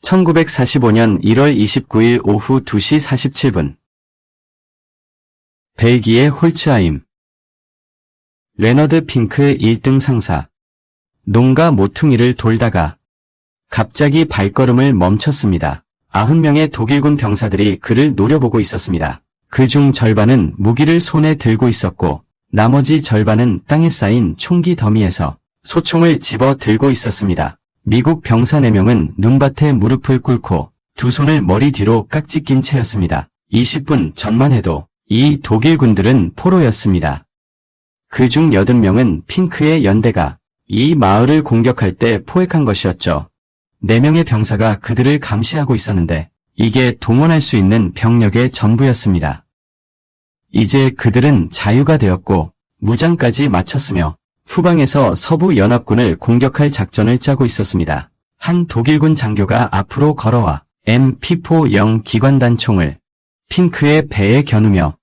1945년 1월 29일 오후 2시 47분. 벨기에 홀츠하임. 레너드 핑크 1등 상사. 농가 모퉁이를 돌다가 갑자기 발걸음을 멈췄습니다. 90명의 독일군 병사들이 그를 노려보고 있었습니다. 그중 절반은 무기를 손에 들고 있었고 나머지 절반은 땅에 쌓인 총기 더미에서 소총을 집어 들고 있었습니다. 미국 병사 4명은 눈밭에 무릎을 꿇고 두 손을 머리 뒤로 깍지 낀 채였습니다. 20분 전만 해도 이 독일군들은 포로였습니다. 그중 80명은 핑크의 연대가 이 마을을 공격할 때 포획한 것이었죠. 4명의 병사가 그들을 감시하고 있었는데 이게 동원할 수 있는 병력의 전부였습니다. 이제 그들은 자유가 되었고 무장까지 마쳤으며 후방에서 서부 연합군을 공격할 작전을 짜고 있었습니다. 한 독일군 장교가 앞으로 걸어와 MP40 기관단총을 핑크의 배에 겨누며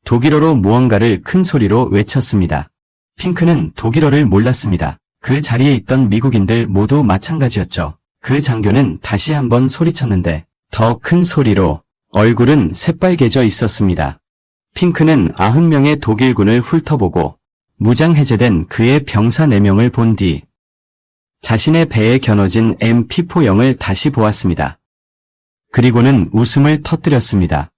독일어로 무언가를 큰 소리로 외쳤습니다. 핑크는 독일어를 몰랐습니다. 그 자리에 있던 미국인들 모두 마찬가지였죠. 그 장교는 다시 한번 소리쳤는데 더 큰 소리로 얼굴은 새빨개져 있었습니다. 핑크는 90명의 독일군을 훑어보고 무장해제된 그의 병사 4명을 본 뒤 자신의 배에 겨눠진 MP40을 다시 보았습니다. 그리고는 웃음을 터뜨렸습니다.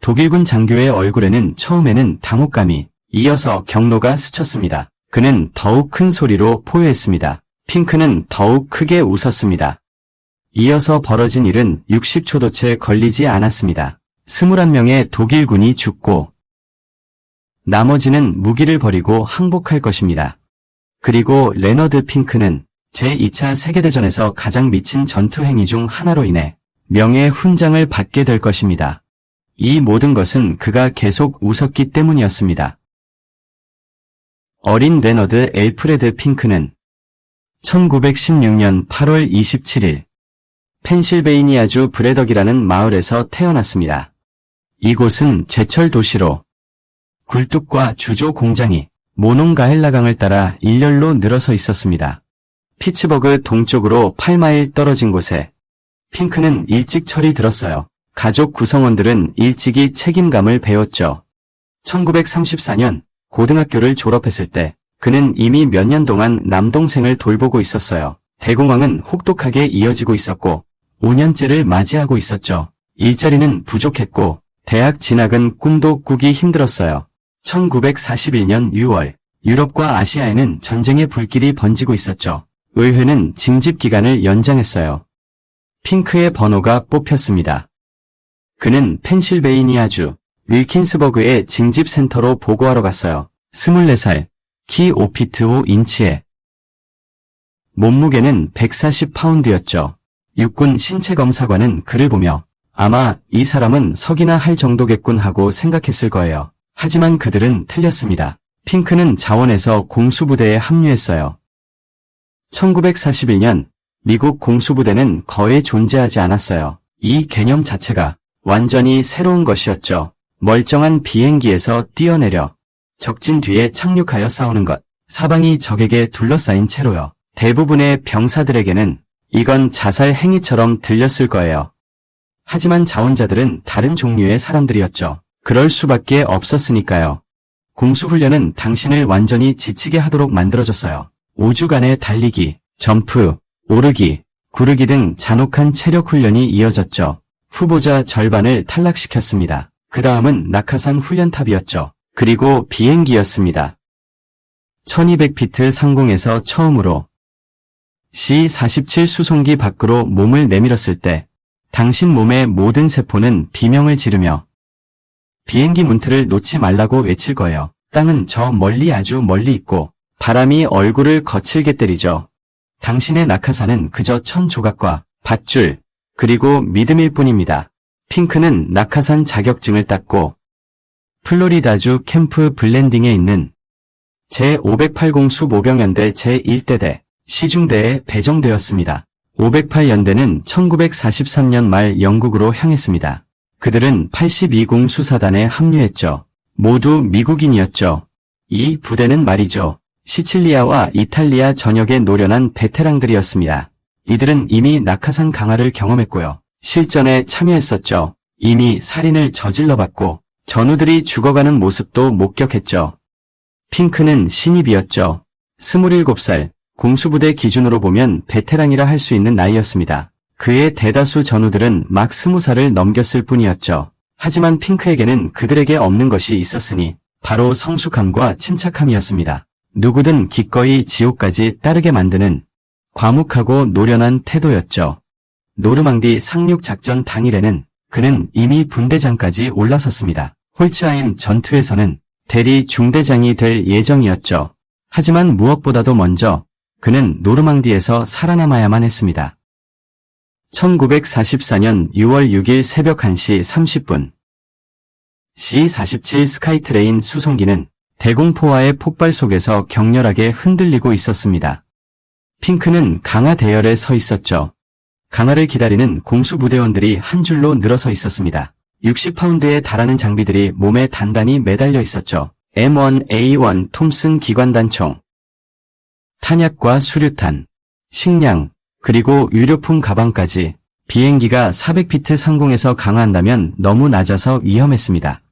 독일군 장교의 얼굴에는 처음에는 당혹감이 이어서 경로가 스쳤습니다. 그는 더욱 큰 소리로 포효했습니다. 핑크는 더욱 크게 웃었습니다. 이어서 벌어진 일은 60초도 채 걸리지 않았습니다. 21명의 독일군이 죽고 나머지는 무기를 버리고 항복할 것입니다. 그리고 레너드 핑크는 제2차 세계대전에서 가장 미친 전투 행위 중 하나로 인해 명예 훈장을 받게 될 것입니다. 이 모든 것은 그가 계속 웃었기 때문이었습니다. 어린 레너드 엘프레드 핑크는 1916년 8월 27일 펜실베이니아주 브레덕이라는 마을에서 태어났습니다. 이곳은 제철 도시로 굴뚝과 주조 공장이 모농가헬라강을 따라 일렬로 늘어서 있었습니다. 피츠버그 동쪽으로 8마일 떨어진 곳에 핑크는 일찍 철이 들었어요. 가족 구성원들은 일찍이 책임감을 배웠죠. 1934년 고등학교를 졸업했을 때 그는 이미 몇 년 동안 남동생을 돌보고 있었어요. 대공황은 혹독하게 이어지고 있었고 5년째를 맞이하고 있었죠. 일자리는 부족했고 대학 진학은 꿈도 꾸기 힘들었어요. 1941년 6월 유럽과 아시아에는 전쟁의 불길이 번지고 있었죠. 의회는 징집 기간을 연장했어요. 핑크의 번호가 뽑혔습니다. 그는 펜실베이니아주 윌킨스버그의 징집센터로 보고하러 갔어요. 24살, 키 5피트 5인치에 몸무게는 140파운드였죠. 육군 신체검사관은 그를 보며 아마 이 사람은 석이나 할 정도겠군 하고 생각했을 거예요. 하지만 그들은 틀렸습니다. 핑크는 자원에서 공수부대에 합류했어요. 1941년 미국 공수부대는 거의 존재하지 않았어요. 이 개념 자체가 완전히 새로운 것이었죠. 멀쩡한 비행기에서 뛰어내려 적진 뒤에 착륙하여 싸우는 것. 사방이 적에게 둘러싸인 채로요. 대부분의 병사들에게는 이건 자살 행위처럼 들렸을 거예요. 하지만 자원자들은 다른 종류의 사람들이었죠. 그럴 수밖에 없었으니까요. 공수훈련은 당신을 완전히 지치게 하도록 만들어줬어요. 5주간의 달리기, 점프, 오르기, 구르기 등 잔혹한 체력 훈련이 이어졌죠. 후보자 절반을 탈락시켰습니다. 그 다음은 낙하산 훈련탑이었죠. 그리고 비행기였습니다. 1200피트 상공에서 처음으로 C-47 수송기 밖으로 몸을 내밀었을 때 당신 몸의 모든 세포는 비명을 지르며 비행기 문틀을 놓지 말라고 외칠 거예요. 땅은 저 멀리 아주 멀리 있고 바람이 얼굴을 거칠게 때리죠. 당신의 낙하산은 그저 천 조각과 밧줄 그리고 믿음일 뿐입니다. 핑크는 낙하산 자격증을 땄고 플로리다주 캠프 블렌딩에 있는 제580 수모병연대 제1대대 시중대에 배정되었습니다. 508연대는 1943년 말 영국으로 향했습니다. 그들은 82공 수사단에 합류했죠. 모두 미국인이었죠. 이 부대는 말이죠. 시칠리아와 이탈리아 전역에 노련한 베테랑들이었습니다. 이들은 이미 낙하산 강화를 경험했고요. 실전에 참여했었죠. 이미 살인을 저질러봤고 전우들이 죽어가는 모습도 목격했죠. 핑크는 신입이었죠. 27살, 공수부대 기준으로 보면 베테랑이라 할 수 있는 나이였습니다. 그의 대다수 전우들은 막 20살을 넘겼을 뿐이었죠. 하지만 핑크에게는 그들에게 없는 것이 있었으니 바로 성숙함과 침착함이었습니다. 누구든 기꺼이 지옥까지 따르게 만드는 과묵하고 노련한 태도였죠. 노르망디 상륙 작전 당일에는 그는 이미 분대장까지 올라섰습니다. 홀츠하임 전투에서는 대리 중대장이 될 예정이었죠. 하지만 무엇보다도 먼저 그는 노르망디에서 살아남아야만 했습니다. 1944년 6월 6일 새벽 1시 30분 C-47 스카이트레인 수송기는 대공포와의 폭발 속에서 격렬하게 흔들리고 있었습니다. 핑크는 강화 대열에 서 있었죠. 강화를 기다리는 공수부대원들이 한 줄로 늘어서 있었습니다. 60파운드에 달하는 장비들이 몸에 단단히 매달려 있었죠. M1A1 톰슨 기관단총, 탄약과 수류탄, 식량, 그리고 유료품 가방까지. 비행기가 400피트 상공에서 강화한다면 너무 낮아서 위험했습니다.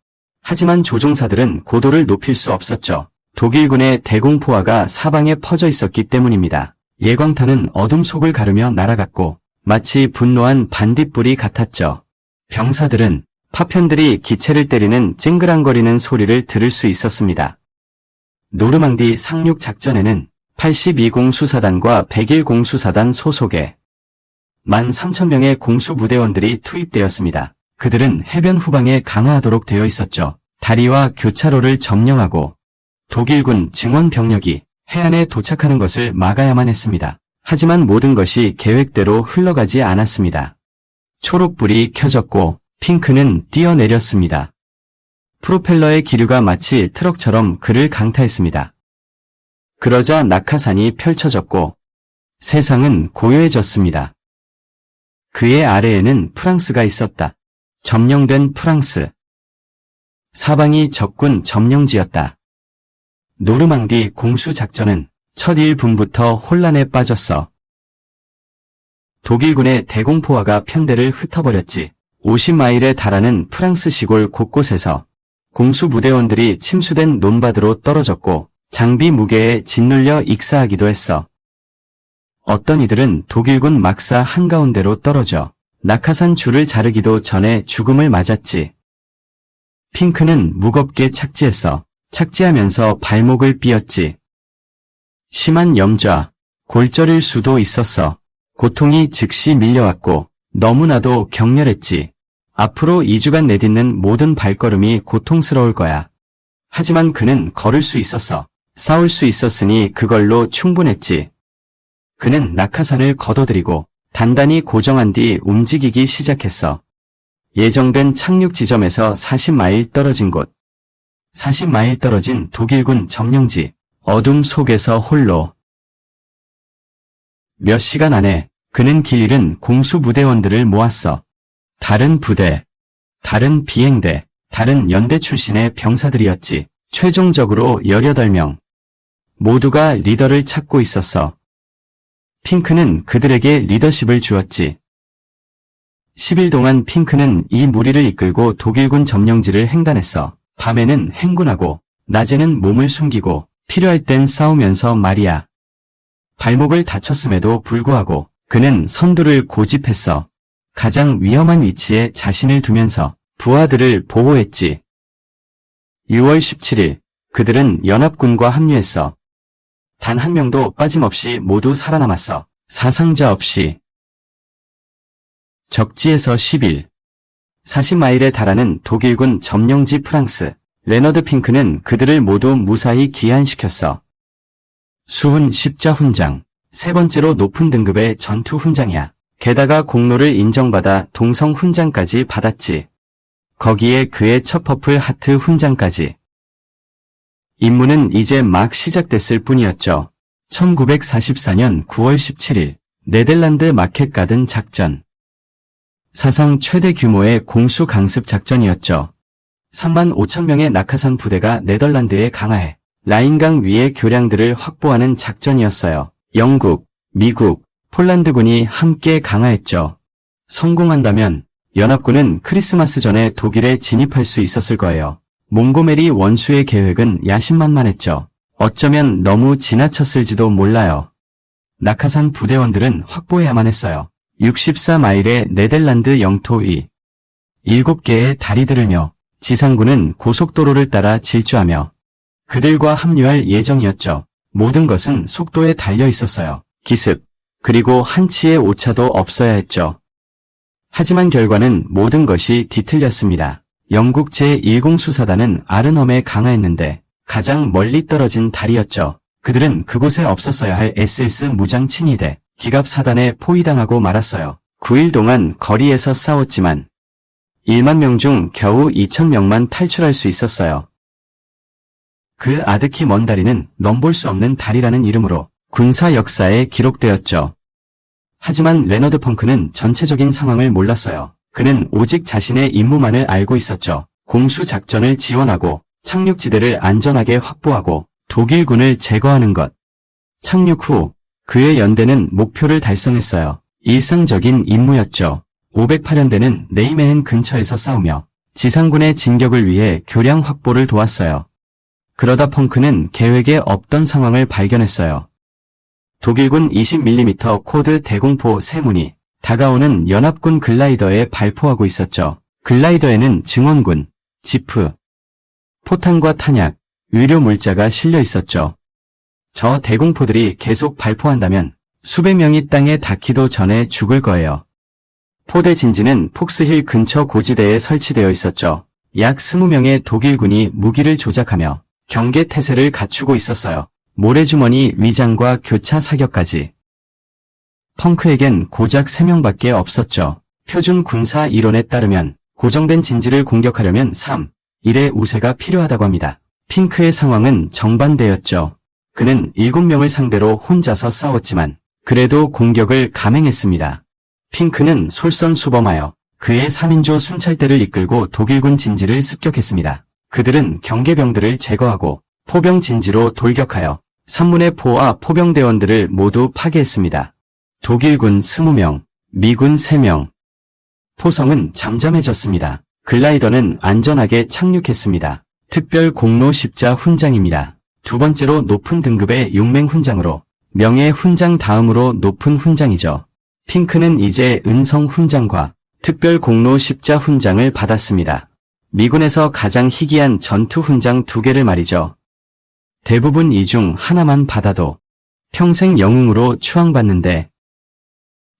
하지만 조종사들은 고도를 높일 수 없었죠. 독일군의 대공포화가 사방에 퍼져 있었기 때문입니다. 예광탄은 어둠 속을 가르며 날아갔고 마치 분노한 반딧불이 같았죠. 병사들은 파편들이 기체를 때리는 찡그랑거리는 소리를 들을 수 있었습니다. 노르망디 상륙 작전에는 82 공수사단과 101 공수사단 소속의 13,000명의 공수부대원들이 투입되었습니다. 그들은 해변 후방에 강화하도록 되어 있었죠. 다리와 교차로를 점령하고 독일군 증원 병력이 해안에 도착하는 것을 막아야만 했습니다. 하지만 모든 것이 계획대로 흘러가지 않았습니다. 초록불이 켜졌고 핑크는 뛰어내렸습니다. 프로펠러의 기류가 마치 트럭처럼 그를 강타했습니다. 그러자 낙하산이 펼쳐졌고 세상은 고요해졌습니다. 그의 아래에는 프랑스가 있었다. 점령된 프랑스. 사방이 적군 점령지였다. 노르망디 공수작전은 첫 1분부터 혼란에 빠졌어. 독일군의 대공포화가 편대를 흩어버렸지. 50마일에 달하는 프랑스 시골 곳곳에서 공수부대원들이 침수된 논바드로 떨어졌고 장비 무게에 짓눌려 익사하기도 했어. 어떤 이들은 독일군 막사 한가운데로 떨어져 낙하산 줄을 자르기도 전에 죽음을 맞았지. 핑크는 무겁게 착지했어. 착지하면서 발목을 삐었지. 심한 염좌, 골절일 수도 있었어. 고통이 즉시 밀려왔고 너무나도 격렬했지. 앞으로 2주간 내딛는 모든 발걸음이 고통스러울 거야. 하지만 그는 걸을 수 있었어. 싸울 수 있었으니 그걸로 충분했지. 그는 낙하산을 걷어들이고 단단히 고정한 뒤 움직이기 시작했어. 예정된 착륙 지점에서 40마일 떨어진 곳. 40마일 떨어진 독일군 점령지. 어둠 속에서 홀로. 몇 시간 안에 그는 길 잃은 공수부대원들을 모았어. 다른 부대, 다른 비행대, 다른 연대 출신의 병사들이었지. 최종적으로 18명. 모두가 리더를 찾고 있었어. 핑크는 그들에게 리더십을 주었지. 10일 동안 핑크는 이 무리를 이끌고 독일군 점령지를 횡단했어. 밤에는 행군하고 낮에는 몸을 숨기고 필요할 땐 싸우면서 말이야. 발목을 다쳤음에도 불구하고 그는 선두를 고집했어. 가장 위험한 위치에 자신을 두면서 부하들을 보호했지. 6월 17일 그들은 연합군과 합류했어. 단 한 명도 빠짐없이 모두 살아남았어. 사상자 없이. 적지에서 10일. 40마일에 달하는 독일군 점령지 프랑스. 레너드 핑크는 그들을 모두 무사히 기한시켰어. 수훈 십자 훈장. 세 번째로 높은 등급의 전투 훈장이야. 게다가 공로를 인정받아 동성 훈장까지 받았지. 거기에 그의 첫 퍼플 하트 훈장까지. 임무는 이제 막 시작됐을 뿐이었죠. 1944년 9월 17일 네덜란드 마켓가든 작전. 사상 최대 규모의 공수 강습 작전이었죠. 3만 5천 명의 낙하산 부대가 네덜란드에 강화해 라인강 위의 교량들을 확보하는 작전이었어요. 영국, 미국, 폴란드군이 함께 강화했죠. 성공한다면 연합군은 크리스마스 전에 독일에 진입할 수 있었을 거예요. 몽고메리 원수의 계획은 야심만만했죠. 어쩌면 너무 지나쳤을지도 몰라요. 낙하산 부대원들은 확보해야만 했어요. 64마일의 네덜란드 영토 위 7개의 다리들을 며 지상군은 고속도로를 따라 질주하며 그들과 합류할 예정이었죠. 모든 것은 속도에 달려 있었어요. 기습, 그리고 한치의 오차도 없어야 했죠. 하지만 결과는 모든 것이 뒤틀렸습니다. 영국 제10수사단은 아르넘에 강화했는데 가장 멀리 떨어진 다리였죠. 그들은 그곳에 없었어야 할 SS 무장 친위대 기갑 사단에 포위당하고 말았어요. 9일 동안 거리에서 싸웠지만 1만 명 중 겨우 2,000명만 탈출할 수 있었어요. 그 아득히 먼 다리는 넘볼 수 없는 다리라는 이름으로 군사 역사에 기록되었죠. 하지만 레너드 펑크는 전체적인 상황을 몰랐어요. 그는 오직 자신의 임무만을 알고 있었죠. 공수작전을 지원하고 착륙지대를 안전하게 확보하고 독일군을 제거하는 것. 착륙 후 그의 연대는 목표를 달성했어요. 일상적인 임무였죠. 508연대는 네이메헨 근처에서 싸우며 지상군의 진격을 위해 교량 확보를 도왔어요. 그러다 펑크는 계획에 없던 상황을 발견했어요. 독일군 20mm 코드 대공포 3문이 다가오는 연합군 글라이더에 발포하고 있었죠. 글라이더에는 증원군, 지프, 포탄과 탄약, 의료 물자가 실려 있었죠. 저 대공포들이 계속 발포한다면 수백 명이 땅에 닿기도 전에 죽을 거예요. 포대 진지는 폭스힐 근처 고지대에 설치되어 있었죠. 약 20명의 독일군이 무기를 조작하며 경계 태세를 갖추고 있었어요. 모래주머니 위장과 교차 사격까지. 펑크에겐 고작 3명밖에 없었죠. 표준 군사 이론에 따르면 고정된 진지를 공격하려면 3, 1의 우세가 필요하다고 합니다. 핑크의 상황은 정반대였죠. 그는 7명을 상대로 혼자서 싸웠지만 그래도 공격을 감행했습니다. 핑크는 솔선수범하여 그의 3인조 순찰대를 이끌고 독일군 진지를 습격했습니다. 그들은 경계병들을 제거하고 포병 진지로 돌격하여 산문의 포와 포병대원들을 모두 파괴했습니다. 독일군 20명, 미군 3명. 포성은 잠잠해졌습니다. 글라이더는 안전하게 착륙했습니다. 특별 공로 십자 훈장입니다. 두 번째로 높은 등급의 용맹 훈장으로 명예 훈장 다음으로 높은 훈장이죠. 핑크는 이제 은성 훈장과 특별 공로 십자 훈장을 받았습니다. 미군에서 가장 희귀한 전투 훈장 2개를 말이죠. 대부분 이 중 하나만 받아도 평생 영웅으로 추앙받는데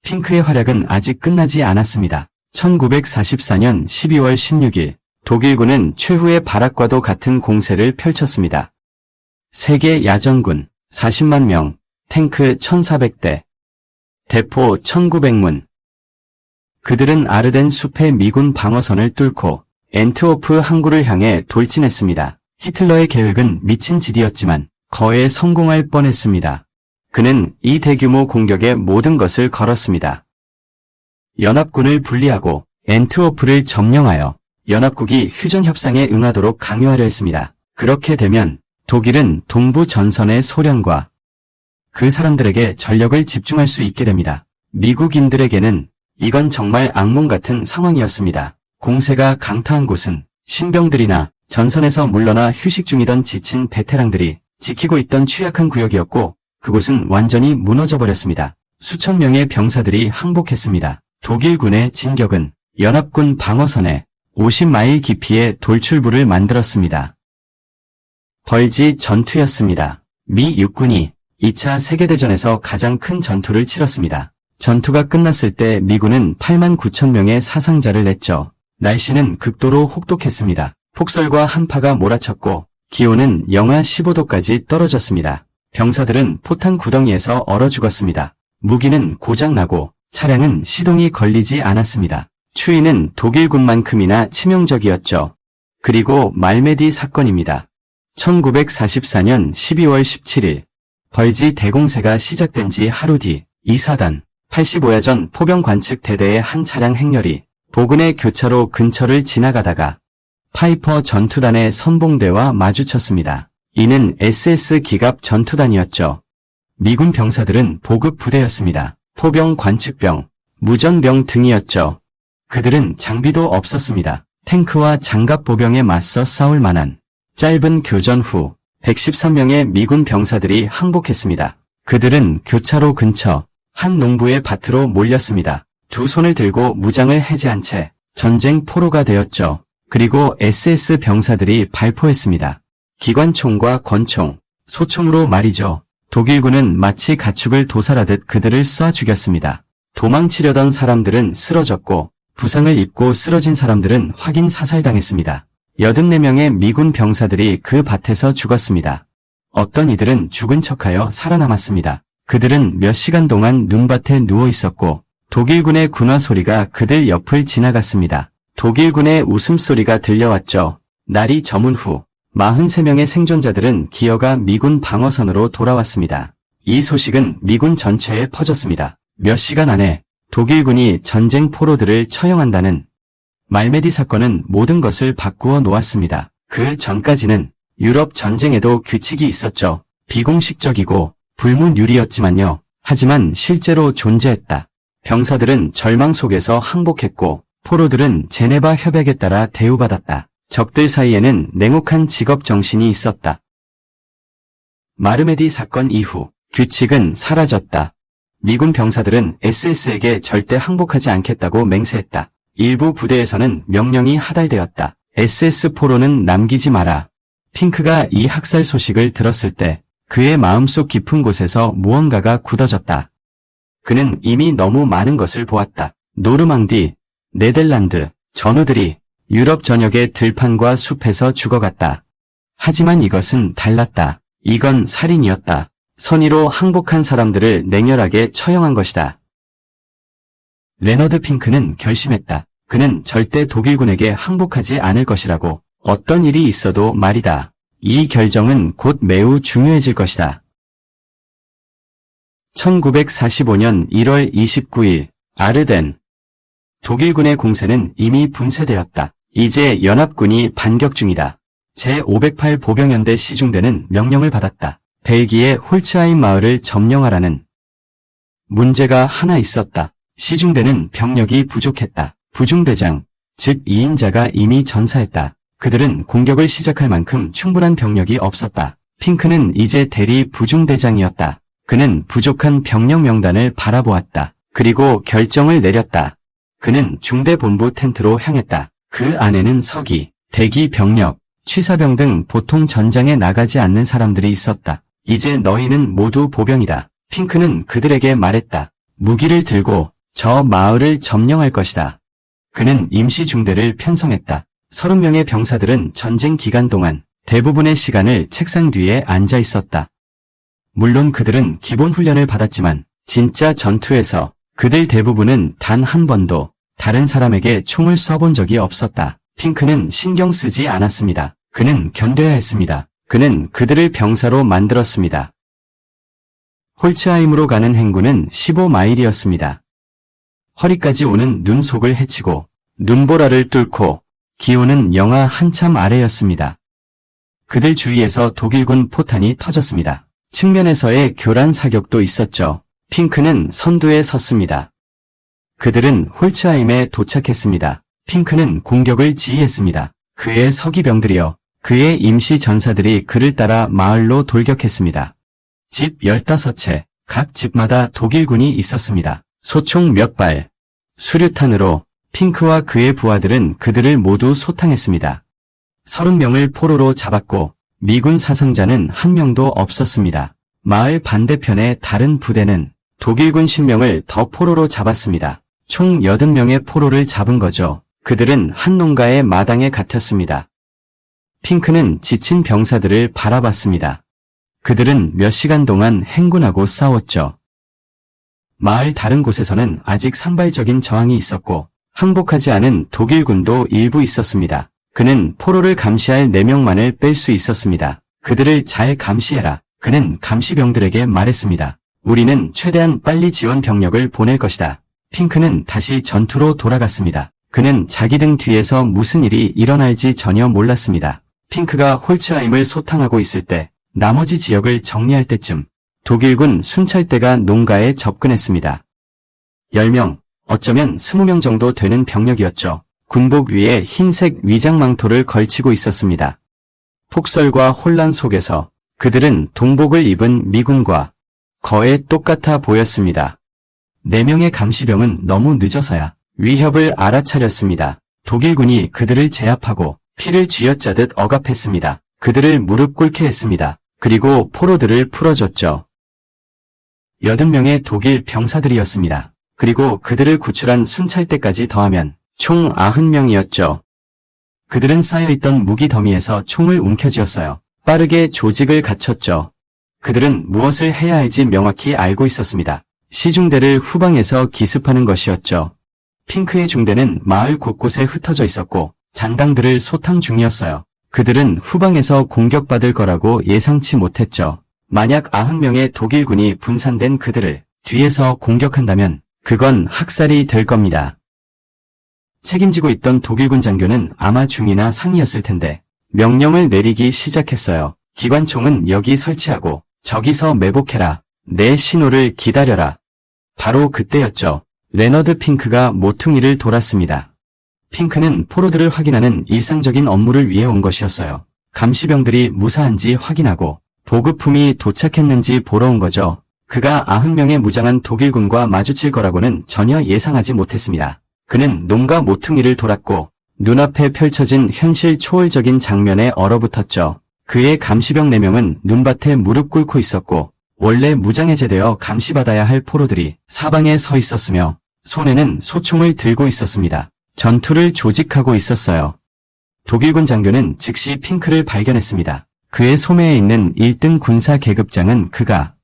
핑크의 활약은 아직 끝나지 않았습니다. 1944년 12월 16일 독일군은 최후의 발악과도 같은 공세를 펼쳤습니다. 세계 야전군 40만 명, 탱크 1,400대, 대포 1,900문. 그들은 아르덴 숲의 미군 방어선을 뚫고 엔트워프 항구를 향해 돌진했습니다. 히틀러의 계획은 미친 짓이었지만 거에 성공할 뻔했습니다. 그는 이 대규모 공격에 모든 것을 걸었습니다. 연합군을 분리하고 엔트워프를 점령하여 연합국이 휴전협상에 응하도록 강요하려 했습니다. 그렇게 되면 독일은 동부 전선의 소련과 그 사람들에게 전력을 집중할 수 있게 됩니다. 미국인들에게는 이건 정말 악몽 같은 상황이었습니다. 공세가 강타한 곳은 신병들이나 전선에서 물러나 휴식 중이던 지친 베테랑들이 지키고 있던 취약한 구역이었고 그곳은 완전히 무너져버렸습니다. 수천 명의 병사들이 항복했습니다. 독일군의 진격은 연합군 방어선에 50마일 깊이의 돌출부를 만들었습니다. 벌지 전투였습니다. 미 육군이 2차 세계대전에서 가장 큰 전투를 치렀습니다. 전투가 끝났을 때 미군은 8만 9천 명의 사상자를 냈죠. 날씨는 극도로 혹독했습니다. 폭설과 한파가 몰아쳤고 기온은 영하 15도까지 떨어졌습니다. 병사들은 포탄 구덩이에서 얼어 죽었습니다. 무기는 고장나고 차량은 시동이 걸리지 않았습니다. 추위는 독일군만큼이나 치명적이었죠. 그리고 말메디 사건입니다. 1944년 12월 17일 벌지 대공세가 시작된 지 하루 뒤 2사단 85야전 포병 관측 대대의 한 차량 행렬이 보근의 교차로 근처를 지나가다가 파이퍼 전투단의 선봉대와 마주쳤습니다. 이는 SS 기갑 전투단이었죠. 미군 병사들은 보급 부대였습니다. 포병, 관측병, 무전병 등이었죠. 그들은 장비도 없었습니다. 탱크와 장갑 보병에 맞서 싸울 만한 짧은 교전 후 113명의 미군 병사들이 항복했습니다. 그들은 교차로 근처 한 농부의 밭으로 몰렸습니다. 두 손을 들고 무장을 해제한 채 전쟁 포로가 되었죠. 그리고 SS 병사들이 발포했습니다. 기관총과 권총, 소총으로 말이죠. 독일군은 마치 가축을 도살하듯 그들을 쏴 죽였습니다. 도망치려던 사람들은 쓰러졌고 부상을 입고 쓰러진 사람들은 확인 사살당했습니다. 84명의 미군 병사들이 그 밭에서 죽었습니다. 어떤 이들은 죽은 척하여 살아남았습니다. 그들은 몇 시간 동안 눈밭에 누워 있었고 독일군의 군화 소리가 그들 옆을 지나갔습니다. 독일군의 웃음소리가 들려왔죠. 날이 저문 후 43명의 생존자들은 기어가 미군 방어선으로 돌아왔습니다. 이 소식은 미군 전체에 퍼졌습니다. 몇 시간 안에 독일군이 전쟁 포로들을 처형한다는 말메디 사건은 모든 것을 바꾸어 놓았습니다. 그 전까지는 유럽 전쟁에도 규칙이 있었죠. 비공식적이고 불문율이었지만요. 하지만 실제로 존재했다. 병사들은 절망 속에서 항복했고 포로들은 제네바 협약에 따라 대우받았다. 적들 사이에는 냉혹한 직업 정신이 있었다. 마르메디 사건 이후 규칙은 사라졌다. 미군 병사들은 SS에게 절대 항복하지 않겠다고 맹세했다. 일부 부대에서는 명령이 하달되었다. SS 포로는 남기지 마라. 핑크가 이 학살 소식을 들었을 때 그의 마음속 깊은 곳에서 무언가가 굳어졌다. 그는 이미 너무 많은 것을 보았다. 노르망디, 네덜란드, 전우들이 유럽 전역의 들판과 숲에서 죽어갔다. 하지만 이것은 달랐다. 이건 살인이었다. 선의로 항복한 사람들을 냉혈하게 처형한 것이다. 레너드 핑크는 결심했다. 그는 절대 독일군에게 항복하지 않을 것이라고. 어떤 일이 있어도 말이다. 이 결정은 곧 매우 중요해질 것이다. 1945년 1월 29일 아르덴. 독일군의 공세는 이미 분쇄되었다. 이제 연합군이 반격 중이다. 제508 보병연대 시중대는 명령을 받았다. 벨기에 홀츠하임 마을을 점령하라는. 문제가 하나 있었다. 시중대는 병력이 부족했다. 부중대장, 즉 2인자가 이미 전사했다. 그들은 공격을 시작할 만큼 충분한 병력이 없었다. 핑크는 이제 대리 부중대장이었다. 그는 부족한 병력 명단을 바라보았다. 그리고 결정을 내렸다. 그는 중대본부 텐트로 향했다. 그 안에는 서기, 대기 병력, 취사병 등 보통 전장에 나가지 않는 사람들이 있었다. 이제 너희는 모두 보병이다. 핑크는 그들에게 말했다. 무기를 들고 저 마을을 점령할 것이다. 그는 임시 중대를 편성했다. 30명의 병사들은 전쟁 기간 동안 대부분의 시간을 책상 뒤에 앉아 있었다. 물론 그들은 기본 훈련을 받았지만 진짜 전투에서 그들 대부분은 단 한 번도 다른 사람에게 총을 쏴본 적이 없었다. 핑크는 신경 쓰지 않았습니다. 그는 견뎌야 했습니다. 그는 그들을 병사로 만들었습니다. 홀츠하임으로 가는 행군은 15마일이었습니다. 허리까지 오는 눈 속을 헤치고 눈보라를 뚫고 기온은 영하 한참 아래였습니다. 그들 주위에서 독일군 포탄이 터졌습니다. 측면에서의 교란 사격도 있었죠. 핑크는 선두에 섰습니다. 그들은 홀츠하임에 도착했습니다. 핑크는 공격을 지휘했습니다. 그의 서기병들이여, 그의 임시 전사들이 그를 따라 마을로 돌격했습니다. 집 15채, 각 집마다 독일군이 있었습니다. 소총 몇 발, 수류탄으로 핑크와 그의 부하들은 그들을 모두 소탕했습니다. 30명을 포로로 잡았고 미군 사상자는 한 명도 없었습니다. 마을 반대편의 다른 부대는 독일군 신명을 더 포로로 잡았습니다. 총 80명의 포로를 잡은 거죠. 그들은 한 농가의 마당에 갇혔습니다. 핑크는 지친 병사들을 바라봤습니다. 그들은 몇 시간 동안 행군하고 싸웠죠. 마을 다른 곳에서는 아직 산발적인 저항이 있었고 항복하지 않은 독일군도 일부 있었습니다. 그는 포로를 감시할 4명만을 뺄 수 있었습니다. 그들을 잘 감시해라. 그는 감시병들에게 말했습니다. 우리는 최대한 빨리 지원 병력을 보낼 것이다. 핑크는 다시 전투로 돌아갔습니다. 그는 자기 등 뒤에서 무슨 일이 일어날지 전혀 몰랐습니다. 핑크가 홀츠하임을 소탕하고 있을 때 나머지 지역을 정리할 때쯤 독일군 순찰대가 농가에 접근했습니다. 10명, 어쩌면 20명 정도 되는 병력이었죠. 군복 위에 흰색 위장망토를 걸치고 있었습니다. 폭설과 혼란 속에서 그들은 동복을 입은 미군과 거의 똑같아 보였습니다. 4명의 감시병은 너무 늦어서야 위협을 알아차렸습니다. 독일군이 그들을 제압하고 피를 쥐어짜듯 억압했습니다. 그들을 무릎 꿇게 했습니다. 그리고 포로들을 풀어줬죠. 80명의 독일 병사들이었습니다. 그리고 그들을 구출한 순찰대까지 더하면 총 90명이었죠. 그들은 쌓여있던 무기 더미에서 총을 움켜쥐었어요. 빠르게 조직을 갖췄죠. 그들은 무엇을 해야 할지 명확히 알고 있었습니다. 시중대를 후방에서 기습하는 것이었죠. 핑크의 중대는 마을 곳곳에 흩어져 있었고 잔당들을 소탕 중이었어요. 그들은 후방에서 공격받을 거라고 예상치 못했죠. 만약 90명의 독일군이 분산된 그들을 뒤에서 공격한다면 그건 학살이 될 겁니다. 책임지고 있던 독일군 장교는 아마 중이나 상이었을 텐데 명령을 내리기 시작했어요. 기관총은 여기 설치하고 저기서 매복해라. 내 신호를 기다려라. 바로 그때였죠. 레너드 핑크가 모퉁이를 돌았습니다. 핑크는 포로들을 확인하는 일상적인 업무를 위해 온 것이었어요. 감시병들이 무사한지 확인하고 보급품이 도착했는지 보러 온 거죠. 그가 90명의 무장한 독일군과 마주칠 거라고는 전혀 예상하지 못했습니다. 그는 놈과 모퉁이를 돌았고 눈앞에 펼쳐진 현실 초월적인 장면에 얼어붙었죠. 그의 감시병 4명은 눈밭에 무릎 꿇고 있었고 원래 무장해제되어 감시받아야 할 포로들이 사방에 서 있었으며 손에는 소총을 들고 있었습니다. 전투를 조직하고 있었어요. 독일군 장교는 즉시 핑크를 발견했습니다. 그의 소매에 있는 1등 군사 계급장은 그가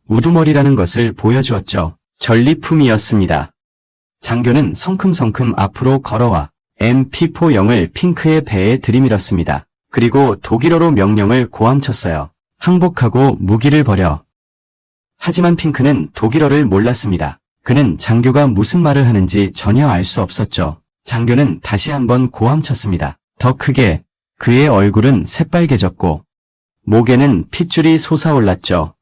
우두머리라는 것을 보여주었죠. 전리품이었습니다. 장교는 성큼성큼 앞으로 걸어와 MP40을 핑크의 배에 들이밀었습니다. 그리고 독일어로 명령을 고함쳤어요. 항복하고 무기를 버려. 하지만 핑크는 독일어를 몰랐습니다. 그는 장교가 무슨 말을 하는지 전혀 알 수 없었죠. 장교는 다시 한번 고함쳤습니다. 더 크게. 그의 얼굴은 새빨개졌고 목에는 핏줄이 솟아올랐죠.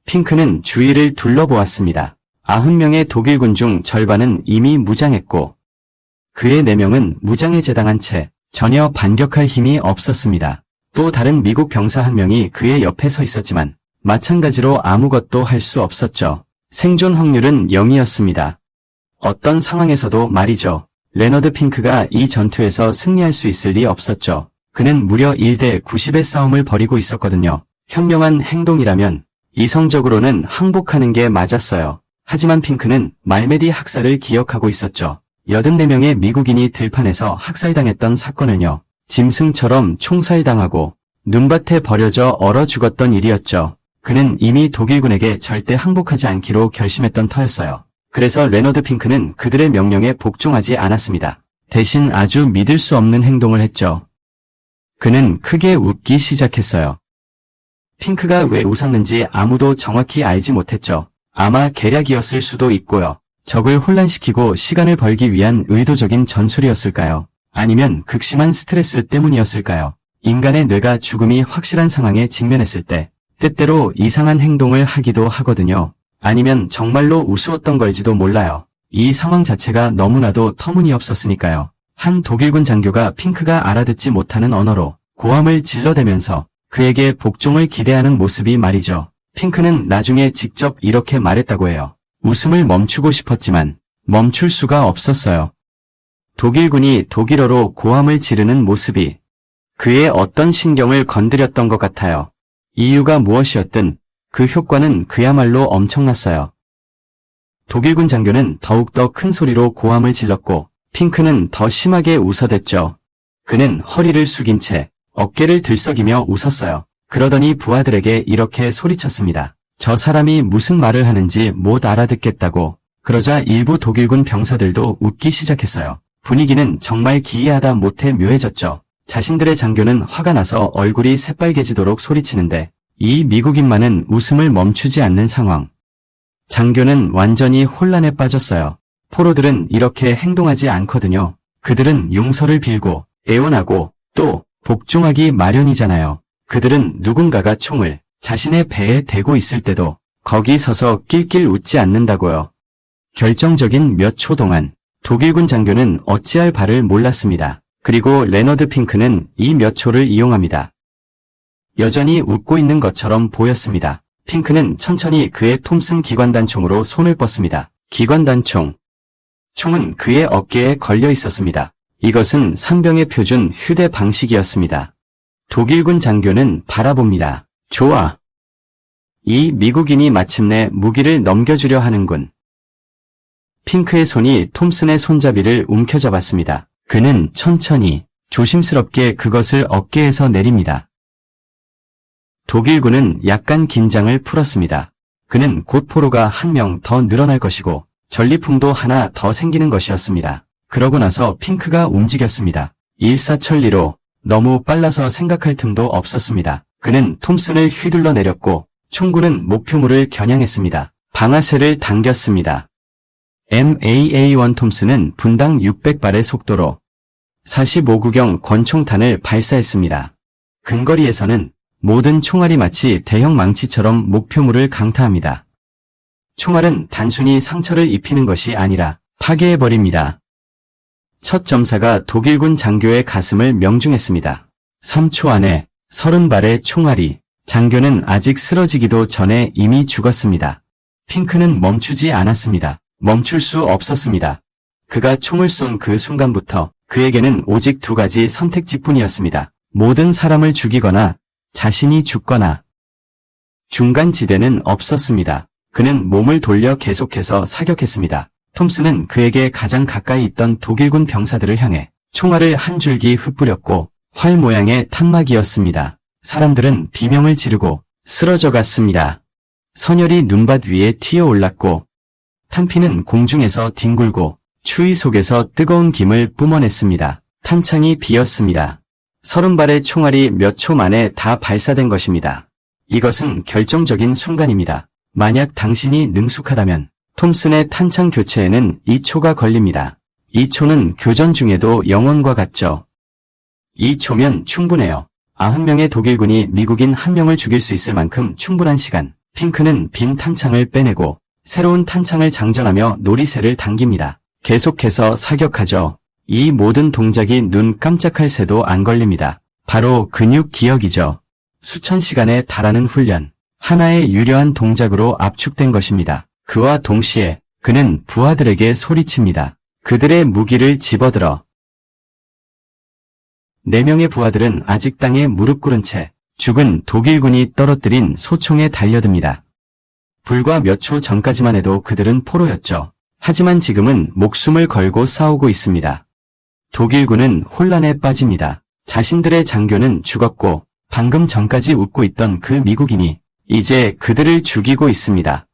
핑크는 주위를 둘러보았습니다. 90명의 독일군 중 절반은 이미 무장했고 그의 4명은 무장해제당한 채 전혀 반격할 힘이 없었습니다. 또 다른 미국 병사 1명이 그의 옆에 서 있었지만 마찬가지로 아무것도 할 수 없었죠. 생존 확률은 0이었습니다. 어떤 상황에서도 말이죠. 레너드 핑크가 이 전투에서 승리할 수 있을 리 없었죠. 그는 무려 1대 90의 싸움을 벌이고 있었거든요. 현명한 행동이라면 이성적으로는 항복하는 게 맞았어요. 하지만 핑크는 말메디 학살을 기억하고 있었죠. 84명의 미국인이 들판에서 학살당했던 사건을요. 짐승처럼 총살당하고 눈밭에 버려져 얼어 죽었던 일이었죠. 그는 이미 독일군에게 절대 항복하지 않기로 결심했던 터였어요. 그래서 레너드 핑크는 그들의 명령에 복종하지 않았습니다. 대신 아주 믿을 수 없는 행동을 했죠. 그는 크게 웃기 시작했어요. 핑크가 왜 웃었는지 아무도 정확히 알지 못했죠. 아마 계략이었을 수도 있고요. 적을 혼란시키고 시간을 벌기 위한 의도적인 전술이었을까요? 아니면 극심한 스트레스 때문이었을까요? 인간의 뇌가 죽음이 확실한 상황에 직면했을 때 때때로 이상한 행동을 하기도 하거든요. 아니면 정말로 우스웠던 걸지도 몰라요. 이 상황 자체가 너무나도 터무니없었으니까요. 한 독일군 장교가 핑크가 알아듣지 못하는 언어로 고함을 질러대면서 그에게 복종을 기대하는 모습이 말이죠. 핑크는 나중에 직접 이렇게 말했다고 해요. 웃음을 멈추고 싶었지만 멈출 수가 없었어요. 독일군이 독일어로 고함을 지르는 모습이 그의 어떤 신경을 건드렸던 것 같아요. 이유가 무엇이었든 그 효과는 그야말로 엄청났어요. 독일군 장교는 더욱더 큰 소리로 고함을 질렀고 핑크는 더 심하게 웃어댔죠. 그는 허리를 숙인 채 어깨를 들썩이며 웃었어요. 그러더니 부하들에게 이렇게 소리쳤습니다. 저 사람이 무슨 말을 하는지 못 알아듣겠다고. 그러자 일부 독일군 병사들도 웃기 시작했어요. 분위기는 정말 기이하다 못해 묘해졌죠. 자신들의 장교는 화가 나서 얼굴이 새빨개지도록 소리치는데 이 미국인만은 웃음을 멈추지 않는 상황. 장교는 완전히 혼란에 빠졌어요. 포로들은 이렇게 행동하지 않거든요. 그들은 용서를 빌고 애원하고 또 복종하기 마련이잖아요. 그들은 누군가가 총을 자신의 배에 대고 있을 때도 거기 서서 낄낄 웃지 않는다고요. 결정적인 몇 초 동안 독일군 장교는 어찌할 바를 몰랐습니다. 그리고 레너드 핑크는 이 몇 초를 이용합니다. 여전히 웃고 있는 것처럼 보였습니다. 핑크는 천천히 그의 톰슨 기관단총으로 손을 뻗습니다. 기관단총. 총은 그의 어깨에 걸려 있었습니다. 이것은 상병의 표준 휴대 방식이었습니다. 독일군 장교는 바라봅니다. 좋아. 이 미국인이 마침내 무기를 넘겨주려 하는군. 핑크의 손이 톰슨의 손잡이를 움켜잡았습니다. 그는 천천히, 조심스럽게 그것을 어깨에서 내립니다. 독일군은 약간 긴장을 풀었습니다. 그는 곧 포로가 한 명 더 늘어날 것이고 전리품도 하나 더 생기는 것이었습니다. 그러고 나서 핑크가 움직였습니다. 일사천리로 너무 빨라서 생각할 틈도 없었습니다. 그는 톰슨을 휘둘러 내렸고 총구는 목표물을 겨냥했습니다. 방아쇠를 당겼습니다. MAA-1 톰슨은 분당 600발의 속도로 45구경 권총탄을 발사했습니다. 근거리에서는 모든 총알이 마치 대형 망치처럼 목표물을 강타합니다. 총알은 단순히 상처를 입히는 것이 아니라 파괴해버립니다. 첫 점사가 독일군 장교의 가슴을 명중했습니다. 3초 안에 30발의 총알이, 장교는 아직 쓰러지기도 전에 이미 죽었습니다. 핑크는 멈추지 않았습니다. 멈출 수 없었습니다. 그가 총을 쏜 그 순간부터 그에게는 오직 두 가지 선택지뿐이었습니다. 모든 사람을 죽이거나 자신이 죽거나. 중간 지대는 없었습니다. 그는 몸을 돌려 계속해서 사격했습니다. 톰슨은 그에게 가장 가까이 있던 독일군 병사들을 향해 총알을 한 줄기 흩뿌렸고 활 모양의 탄막이었습니다. 사람들은 비명을 지르고 쓰러져 갔습니다. 선열이 눈밭 위에 튀어올랐고 탄피는 공중에서 뒹굴고 추위 속에서 뜨거운 김을 뿜어냈습니다. 탄창이 비었습니다. 30발의 총알이 몇 초 만에 다 발사된 것입니다. 이것은 결정적인 순간입니다. 만약 당신이 능숙하다면 톰슨의 탄창 교체에는 2초가 걸립니다. 2초는 교전 중에도 영원과 같죠. 2초면 충분해요. 90명의 독일군이 미국인 1명을 죽일 수 있을 만큼 충분한 시간. 핑크는 빈 탄창을 빼내고 새로운 탄창을 장전하며 노리쇠를 당깁니다. 계속해서 사격하죠. 이 모든 동작이 눈 깜짝할 새도 안 걸립니다. 바로 근육 기억이죠. 수천 시간에 달하는 훈련. 하나의 유려한 동작으로 압축된 것입니다. 그와 동시에 그는 부하들에게 소리칩니다. 그들의 무기를 집어들어. 4명의 부하들은 아직 땅에 무릎 꿇은 채 죽은 독일군이 떨어뜨린 소총에 달려듭니다. 불과 몇 초 전까지만 해도 그들은 포로였죠. 하지만 지금은 목숨을 걸고 싸우고 있습니다. 독일군은 혼란에 빠집니다. 자신들의 장교는 죽었고 방금 전까지 웃고 있던 그 미국인이 이제 그들을 죽이고 있습니다.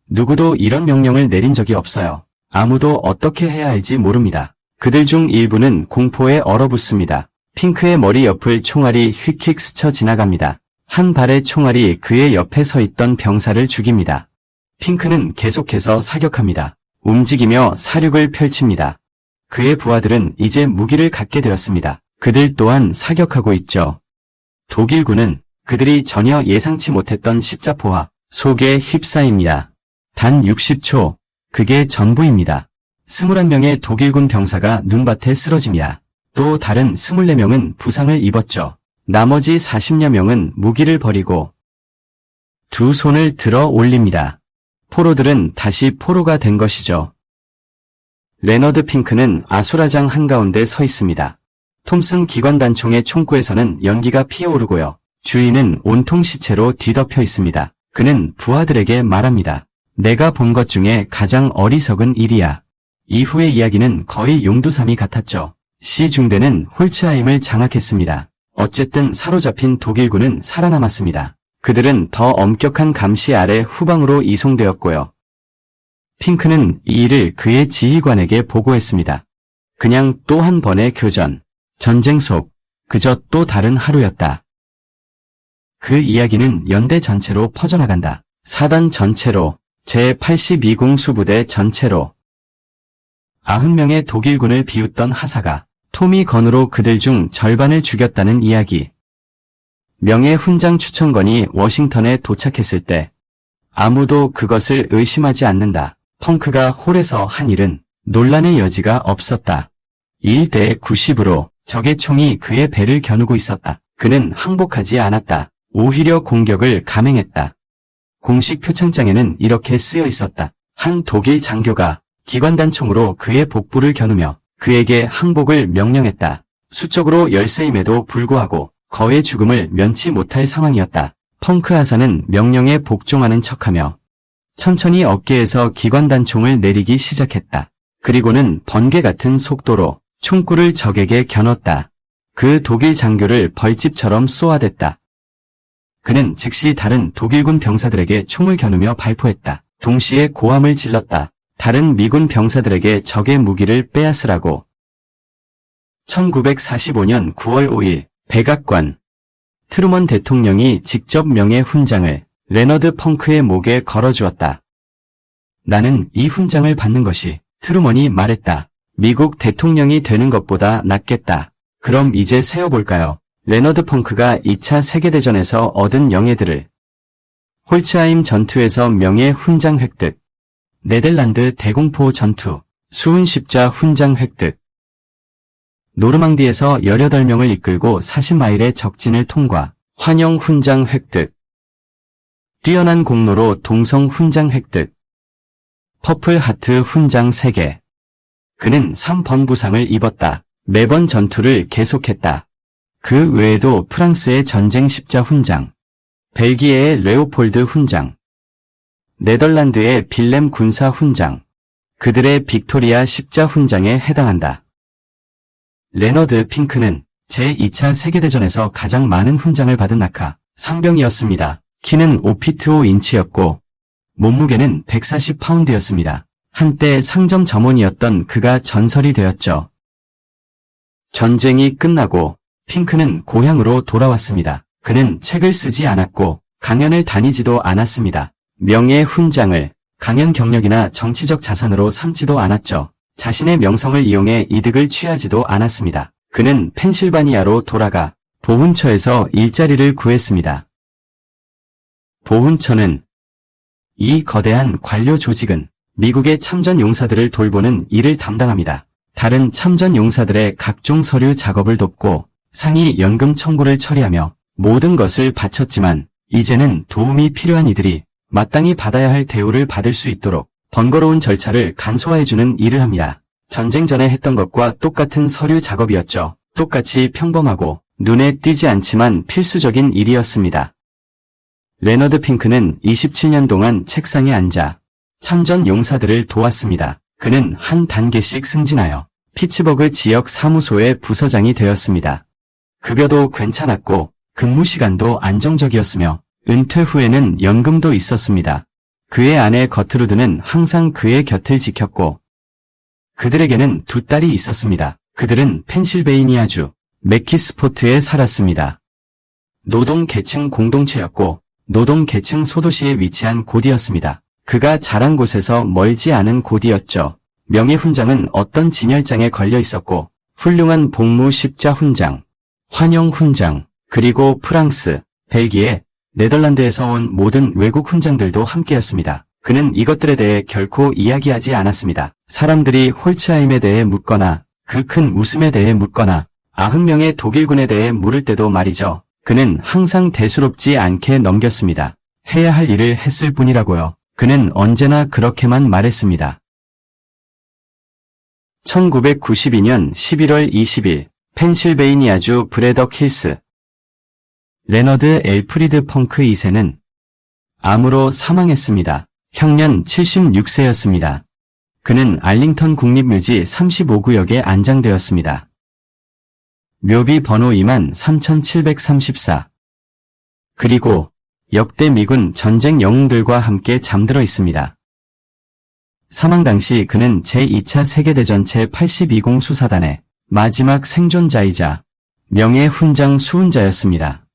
누구도 이런 명령을 내린 적이 없어요. 아무도 어떻게 해야 할지 모릅니다. 그들 중 일부는 공포에 얼어붙습니다. 핑크의 머리 옆을 총알이 휙휙 스쳐 지나갑니다. 한 발의 총알이 그의 옆에 서 있던 병사를 죽입니다. 핑크는 계속해서 사격합니다. 움직이며 사륙을 펼칩니다. 그의 부하들은 이제 무기를 갖게 되었습니다. 그들 또한 사격하고 있죠. 독일군은 그들이 전혀 예상치 못했던 십자포화 속에 휩싸입니다. 단 60초, 그게 전부입니다. 21명의 독일군 병사가 눈밭에 쓰러집니다. 또 다른 24명은 부상을 입었죠. 나머지 40여 명은 무기를 버리고 두 손을 들어 올립니다. 포로들은 다시 포로가 된 것이죠. 레너드 핑크는 아수라장 한가운데 서 있습니다. 톰슨 기관단총의 총구에서는 연기가 피어오르고요. 주위는 온통 시체로 뒤덮여 있습니다. 그는 부하들에게 말합니다. 내가 본 것 중에 가장 어리석은 일이야. 이후의 이야기는 거의 용두삼이 같았죠. 시중대는 홀츠하임을 장악했습니다. 어쨌든 사로잡힌 독일군은 살아남았습니다. 그들은 더 엄격한 감시 아래 후방으로 이송되었고요. 핑크는 이 일을 그의 지휘관에게 보고했습니다. 그냥 또 한 번의 교전, 전쟁 속 그저 또 다른 하루였다. 그 이야기는 연대 전체로 퍼져나간다. 사단 전체로, 제82공 수부대 전체로. 90명의 독일군을 비웃던 하사가 토미 건으로 그들 중 절반을 죽였다는 이야기. 명예훈장 추천건이 워싱턴에 도착했을 때 아무도 그것을 의심하지 않는다. 펑크가 홀에서 한 일은 논란의 여지가 없었다. 1대 90으로 적의 총이 그의 배를 겨누고 있었다. 그는 항복하지 않았다. 오히려 공격을 감행했다. 공식 표창장에는 이렇게 쓰여 있었다. 한 독일 장교가 기관단총으로 그의 복부를 겨누며 그에게 항복을 명령했다. 수적으로 열세임에도 불구하고 거의 죽음을 면치 못할 상황이었다. 펑크 하사는 명령에 복종하는 척하며 천천히 어깨에서 기관단총을 내리기 시작했다. 그리고는 번개 같은 속도로 총구를 적에게 겨눴다. 그 독일 장교를 벌집처럼 쏘아댔다. 그는 즉시 다른 독일군 병사들에게 총을 겨누며 발포했다. 동시에 고함을 질렀다. 다른 미군 병사들에게 적의 무기를 빼앗으라고. 1945년 9월 5일 백악관. 트루먼 대통령이 직접 명예훈장을 레너드 펑크의 목에 걸어주었다. 나는 이 훈장을 받는 것이, 트루먼이 말했다. 미국 대통령이 되는 것보다 낫겠다. 그럼 이제 세어볼까요? 레너드 펑크가 2차 세계대전에서 얻은 영예들을. 홀츠하임 전투에서 명예훈장 획득. 네덜란드 대공포 전투, 수훈 십자 훈장 획득. 노르망디에서 18명을 이끌고 40마일의 적진을 통과, 환영 훈장 획득. 뛰어난 공로로 동성 훈장 획득. 퍼플 하트 훈장 3개. 그는 3번 부상을 입었다. 매번 전투를 계속했다. 그 외에도 프랑스의 전쟁 십자 훈장, 벨기에의 레오폴드 훈장, 네덜란드의 빌렘 군사 훈장, 그들의 빅토리아 십자 훈장에 해당한다. 레너드 핑크는 제2차 세계대전에서 가장 많은 훈장을 받은 낙하 상병이었습니다. 키는 5피트 5인치였고 몸무게는 140파운드였습니다. 한때 상점 점원이었던 그가 전설이 되었죠. 전쟁이 끝나고 핑크는 고향으로 돌아왔습니다. 그는 책을 쓰지 않았고 강연을 다니지도 않았습니다. 명예훈장을 강연 경력이나 정치적 자산으로 삼지도 않았죠. 자신의 명성을 이용해 이득을 취하지도 않았습니다. 그는 펜실바니아로 돌아가 보훈처에서 일자리를 구했습니다. 보훈처는, 이 거대한 관료 조직은 미국의 참전 용사들을 돌보는 일을 담당합니다. 다른 참전 용사들의 각종 서류 작업을 돕고 상위 연금 청구를 처리하며 모든 것을 바쳤지만 이제는 도움이 필요한 이들이 마땅히 받아야 할 대우를 받을 수 있도록 번거로운 절차를 간소화해주는 일을 합니다. 전쟁 전에 했던 것과 똑같은 서류 작업이었죠. 똑같이 평범하고 눈에 띄지 않지만 필수적인 일이었습니다. 레너드 핑크는 27년 동안 책상에 앉아 참전 용사들을 도왔습니다. 그는 한 단계씩 승진하여 피츠버그 지역 사무소의 부서장이 되었습니다. 급여도 괜찮았고 근무 시간도 안정적이었으며 은퇴 후에는 연금도 있었습니다. 그의 아내 거트루드는 항상 그의 곁을 지켰고 그들에게는 2딸이 있었습니다. 그들은 펜실베이니아주 맥키스포트에 살았습니다. 노동계층 공동체였고 노동계층 소도시에 위치한 곳이었습니다. 그가 자란 곳에서 멀지 않은 곳이었죠. 명예훈장은 어떤 진열장에 걸려 있었고 훌륭한 복무 십자 훈장, 환영 훈장, 그리고 프랑스, 벨기에, 네덜란드에서 온 모든 외국 훈장들도 함께였습니다. 그는 이것들에 대해 결코 이야기하지 않았습니다. 사람들이 홀츠하임에 대해 묻거나 그 큰 웃음에 대해 묻거나 90명의 독일군에 대해 물을 때도 말이죠. 그는 항상 대수롭지 않게 넘겼습니다. 해야 할 일을 했을 뿐이라고요. 그는 언제나 그렇게만 말했습니다. 1992년 11월 20일 펜실베이니아주 브래덕 힐스. 레너드 엘프리드 펑크 2세는 암으로 사망했습니다. 형년 76세였습니다. 그는 알링턴 국립묘지 35구역에 안장되었습니다. 묘비 번호 23,734. 그리고 역대 미군 전쟁 영웅들과 함께 잠들어 있습니다. 사망 당시 그는 제2차 세계대전 제82공 수사단의 마지막 생존자이자 명예훈장 수훈자였습니다.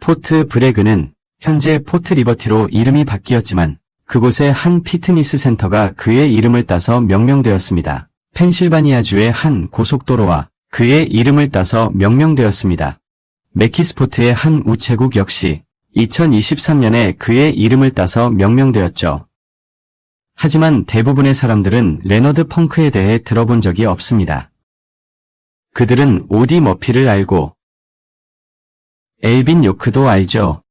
포트 브레그는 현재 포트 리버티로 이름이 바뀌었지만 그곳의 한 피트니스 센터가 그의 이름을 따서 명명되었습니다. 펜실바니아주의 한 고속도로와 그의 이름을 따서 명명되었습니다. 맥키스포트의 한 우체국 역시 2023년에 그의 이름을 따서 명명되었죠. 하지만 대부분의 사람들은 레너드 펑크에 대해 들어본 적이 없습니다. 그들은 오디 머피를 알고 엘빈 요크도 알죠.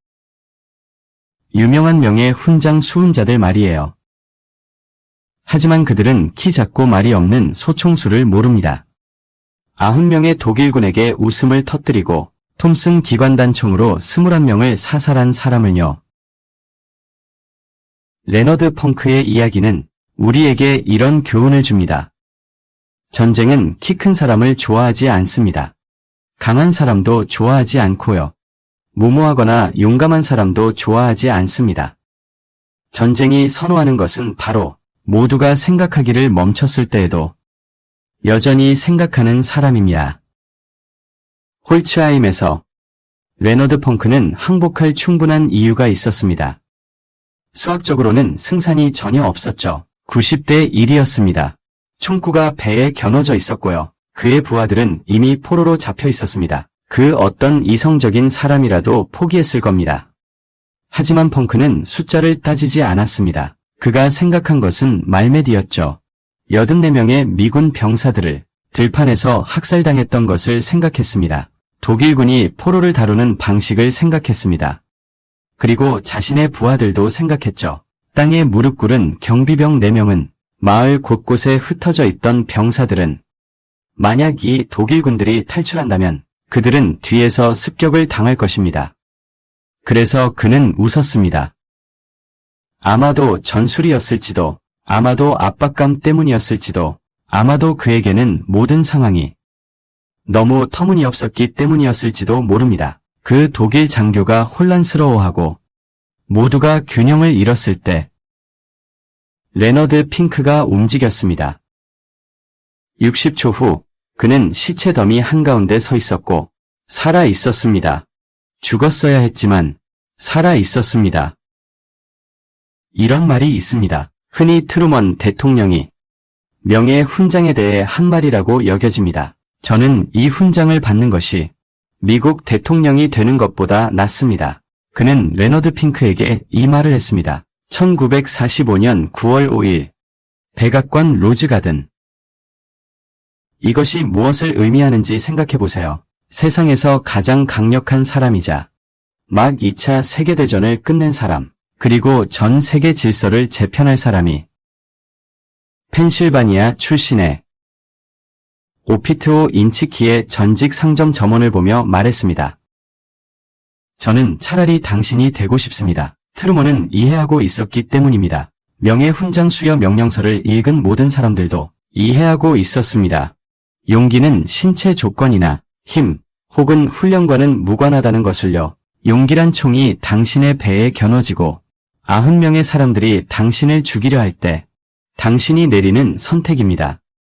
유명한 명예 훈장 수훈자들 말이에요. 하지만 그들은 키 작고 말이 없는 소총수를 모릅니다. 90명의 독일군에게 웃음을 터뜨리고 톰슨 기관단총으로 21명을 사살한 사람을요. 레너드 펑크의 이야기는 우리에게 이런 교훈을 줍니다. 전쟁은 키 큰 사람을 좋아하지 않습니다. 강한 사람도 좋아하지 않고요. 무모하거나 용감한 사람도 좋아하지 않습니다. 전쟁이 선호하는 것은 바로 모두가 생각하기를 멈췄을 때에도 여전히 생각하는 사람입니다. 홀츠하임에서 레너드 펑크는 항복할 충분한 이유가 있었습니다. 수학적으로는 승산이 전혀 없었죠. 90대 1이었습니다. 총구가 배에 겨눠져 있었고요. 그의 부하들은 이미 포로로 잡혀 있었습니다. 그 어떤 이성적인 사람이라도 포기했을 겁니다. 하지만 펑크는 숫자를 따지지 않았습니다. 그가 생각한 것은 말메디였죠. 84명의 미군 병사들을 들판에서 학살당했던 것을 생각했습니다. 독일군이 포로를 다루는 방식을 생각했습니다. 그리고 자신의 부하들도 생각했죠. 땅에 무릎 꿇은 경비병 4명은 마을 곳곳에 흩어져 있던 병사들은 만약 이 독일군들이 탈출한다면 그들은 뒤에서 습격을 당할 것입니다. 그래서 그는 웃었습니다. 아마도 전술이었을지도, 아마도 압박감 때문이었을지도, 아마도 그에게는 모든 상황이 너무 터무니없었기 때문이었을지도 모릅니다. 그 독일 장교가 혼란스러워하고 모두가 균형을 잃었을 때 레너드 핑크가 움직였습니다. 60초 후 그는 시체 더미 한가운데 서 있었고 살아 있었습니다. 죽었어야 했지만 살아 있었습니다. 이런 말이 있습니다. 흔히 트루먼 대통령이 명예 훈장에 대해 한 말이라고 여겨집니다. 저는 이 훈장을 받는 것이 미국 대통령이 되는 것보다 낫습니다. 그는 레너드 핑크에게 이 말을 했습니다. 1945년 9월 5일 백악관 로즈가든. 이것이 무엇을 의미하는지 생각해보세요. 세상에서 가장 강력한 사람이자 막 2차 세계대전을 끝낸 사람, 그리고 전 세계 질서를 재편할 사람이 펜실바니아 출신의 오피트오 인치키의 전직 상점 점원을 보며 말했습니다. 저는 차라리 당신이 되고 싶습니다. 트루먼은 이해하고 있었기 때문입니다. 명예훈장 수여 명령서를 읽은 모든 사람들도 이해하고 있었습니다. 용기는 신체 조건이나 힘 혹은 훈련과는 무관하다는 것을요. 용기란 총이 당신의 배에 겨눠지고 90명의 사람들이 당신을 죽이려 할 때 당신이 내리는 선택입니다.